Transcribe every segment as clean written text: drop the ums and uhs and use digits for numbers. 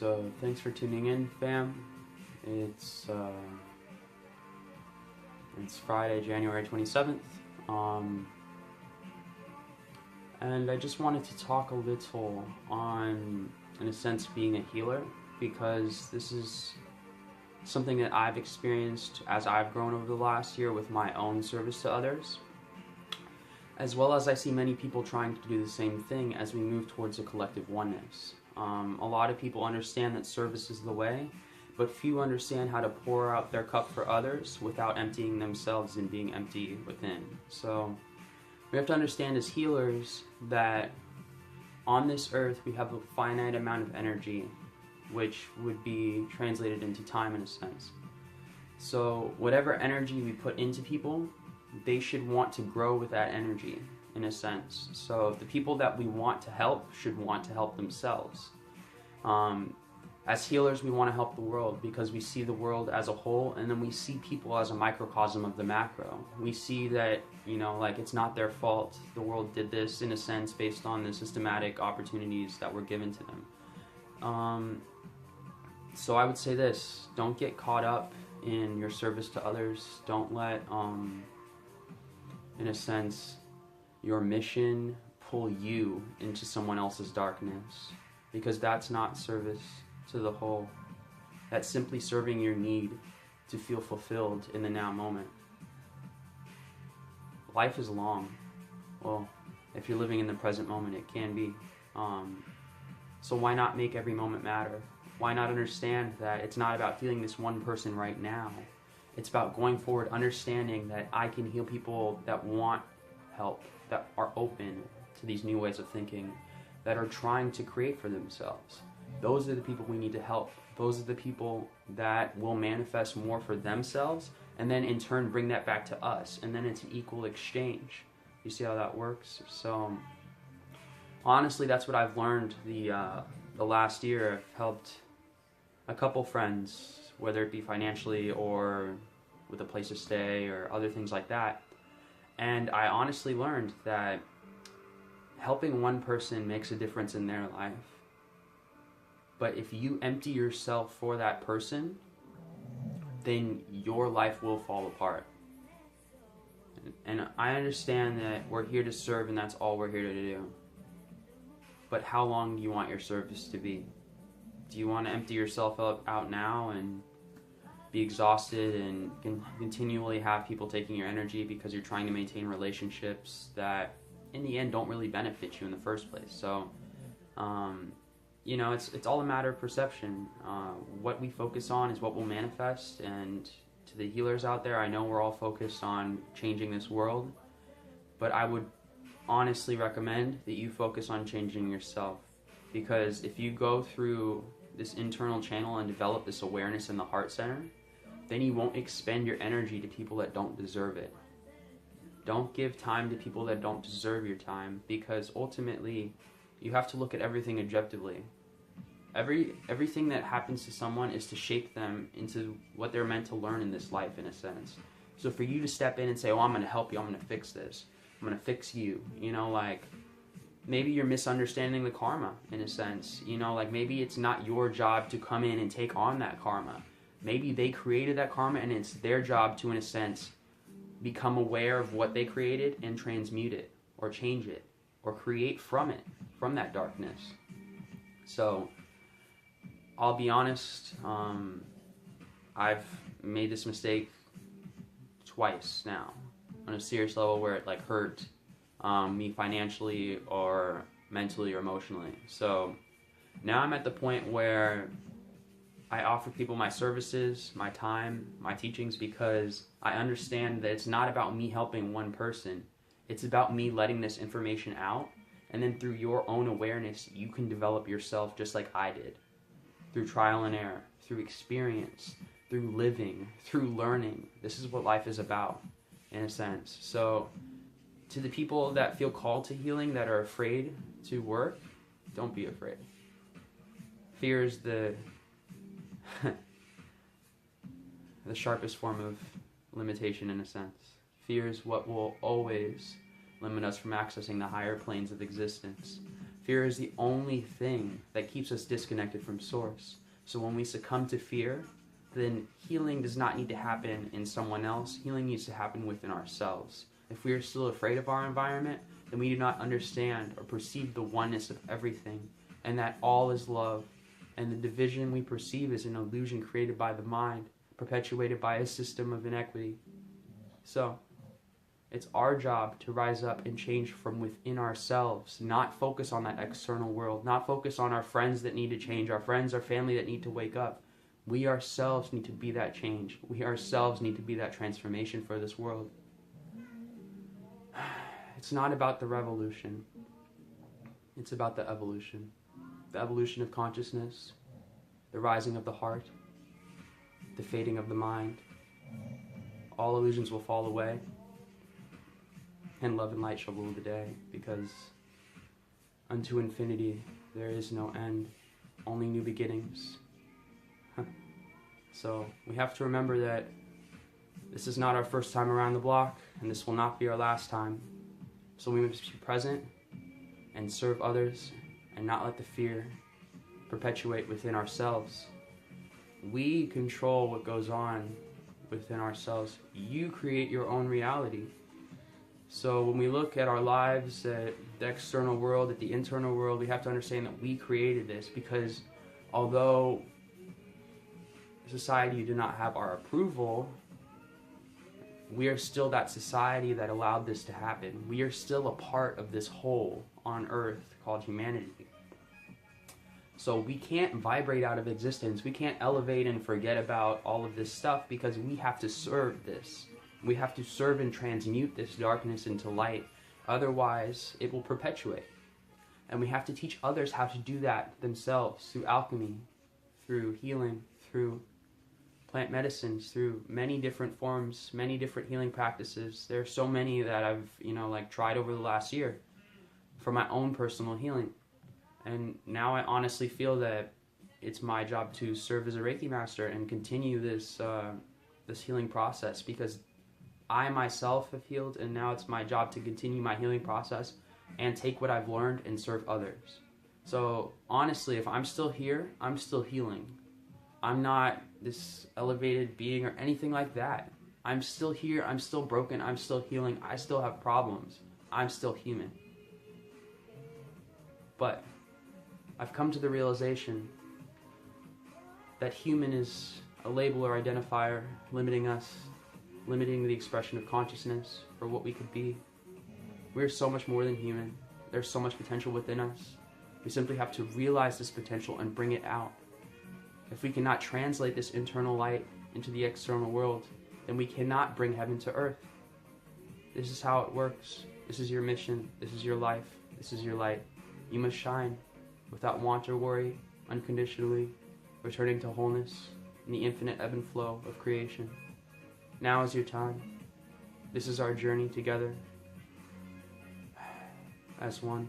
So thanks for tuning in, fam. It's Friday, January 27th. And I just wanted to talk a little on, in a sense, being a healer, because this is something that I've experienced as I've grown over the last year with my own service to others, as well as I see many people trying to do the same thing as we move towards a collective oneness. A lot of people understand that service is the way, but few understand how to pour out their cup for others without emptying themselves and being empty within. So we have to understand as healers that on this earth we have a finite amount of energy, which would be translated into time in a sense. So whatever energy we put into people, they should want to grow with that energy in a sense. So the people that we want to help should want to help themselves. As healers, we want to help the world because we see the world as a whole, and then we see people as a microcosm of the macro. We see that, it's not their fault. The world did this in a sense based on the systematic opportunities that were given to them. So I would say this: don't get caught up in your service to others. Don't let, in a sense, your mission pull you into someone else's darkness, because that's not service to the whole. That's simply serving your need to feel fulfilled in the now moment. Life is long. Well, if you're living in the present moment, it can be. So why not make every moment matter? Why not understand that it's not about healing this one person right now? It's about going forward, understanding that I can heal people that want help, that are open to these new ways of thinking, that are trying to create for themselves. Those are the people we need to help. Those are the people that will manifest more for themselves and then in turn bring that back to us. And then it's an equal exchange. You see how that works? So honestly, that's what I've learned the last year. I've helped a couple friends, whether it be financially or with a place to stay or other things like that. And I honestly learned that helping one person makes a difference in their life. But if you empty yourself for that person, then your life will fall apart. And I understand that we're here to serve and that's all we're here to do. But how long do you want your service to be? Do you want to empty yourself out now and be exhausted and continually have people taking your energy because you're trying to maintain relationships that in the end don't really benefit you in the first place? So it's all a matter of perception. What we focus on is what will manifest, and to the healers out there, I know we're all focused on changing this world, but I would honestly recommend that you focus on changing yourself, because if you go through this internal channel and develop this awareness in the heart center, then you won't expend your energy to people that don't deserve it. Don't give time to people that don't deserve your time, because ultimately you have to look at everything objectively. Everything that happens to someone is to shape them into what they're meant to learn in this life, in a sense. So for you to step in and say, I'm going to help you, I'm going to fix this, I'm going to fix you, maybe you're misunderstanding the karma, in a sense. Maybe it's not your job to come in and take on that karma. Maybe they created that karma and it's their job to, in a sense, become aware of what they created and transmute it, or change it, or create from it, from that darkness. So I'll be honest, I've made this mistake twice now on a serious level where it hurt me financially or mentally or emotionally. So now I'm at the point where I offer people my services, my time, my teachings, because I understand that it's not about me helping one person. It's about me letting this information out, and then through your own awareness, you can develop yourself just like I did. Through trial and error, through experience, through living, through learning. This is what life is about, in a sense. So to the people that feel called to healing, that are afraid to work, don't be afraid. Fear is the sharpest form of limitation, in a sense. Fear is what will always limit us from accessing the higher planes of existence. Fear is the only thing that keeps us disconnected from Source. So when we succumb to fear, then healing does not need to happen in someone else. Healing needs to happen within ourselves. If we are still afraid of our environment, then we do not understand or perceive the oneness of everything, and that all is love. And the division we perceive is an illusion created by the mind, perpetuated by a system of inequity. So, it's our job to rise up and change from within ourselves, not focus on that external world, not focus on our friends that need to change, our friends, our family that need to wake up. We ourselves need to be that change. We ourselves need to be that transformation for this world. It's not about the revolution. It's about the evolution. The evolution of consciousness, the rising of the heart, the fading of the mind. All illusions will fall away, and love and light shall rule the day, because unto infinity there is no end, only new beginnings. So we have to remember that this is not our first time around the block, and this will not be our last time. So we must be present and serve others, and not let the fear perpetuate within ourselves. We control what goes on within ourselves. You create your own reality. So when we look at our lives, at the external world, at the internal world, we have to understand that we created this, because although society did not have our approval, we are still that society that allowed this to happen. We are still a part of this whole on earth called humanity. So we can't vibrate out of existence. We can't elevate and forget about all of this stuff, because we have to serve this. We have to serve and transmute this darkness into light. Otherwise, it will perpetuate. And we have to teach others how to do that themselves through alchemy, through healing, through plant medicines, through many different forms, many different healing practices. There are so many that I've, tried over the last year for my own personal healing. And now I honestly feel that it's my job to serve as a Reiki master and continue this healing process, because I myself have healed, and now it's my job to continue my healing process and take what I've learned and serve others. So honestly, if I'm still here, I'm still healing. I'm not this elevated being or anything like that. I'm still here, I'm still broken, I'm still healing, I still have problems. I'm still human. But I've come to the realization that human is a label or identifier limiting us, limiting the expression of consciousness for what we could be. We're so much more than human. There's so much potential within us. We simply have to realize this potential and bring it out. If we cannot translate this internal light into the external world, then we cannot bring heaven to earth. This is how it works. This is your mission. This is your life. This is your light. You must shine without want or worry, unconditionally, returning to wholeness in the infinite ebb and flow of creation. Now is your time. This is our journey together as one.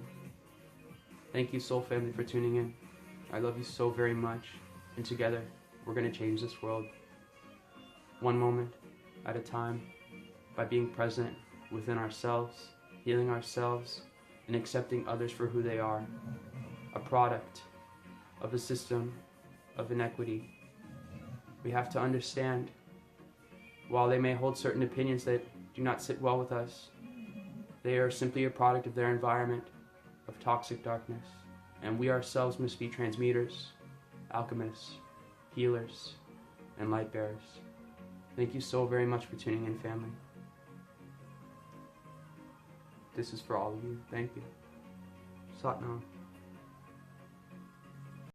Thank you, soul family, for tuning in. I love you so very much, and together we're going to change this world one moment at a time, by being present within ourselves, healing ourselves, and accepting others for who they are, a product of a system of inequity. We have to understand, while they may hold certain opinions that do not sit well with us, they are simply a product of their environment of toxic darkness, and we ourselves must be transmuters, alchemists, healers, and light bearers. Thank you so very much for tuning in, family. This is for all of you. Thank you. Sat Nam.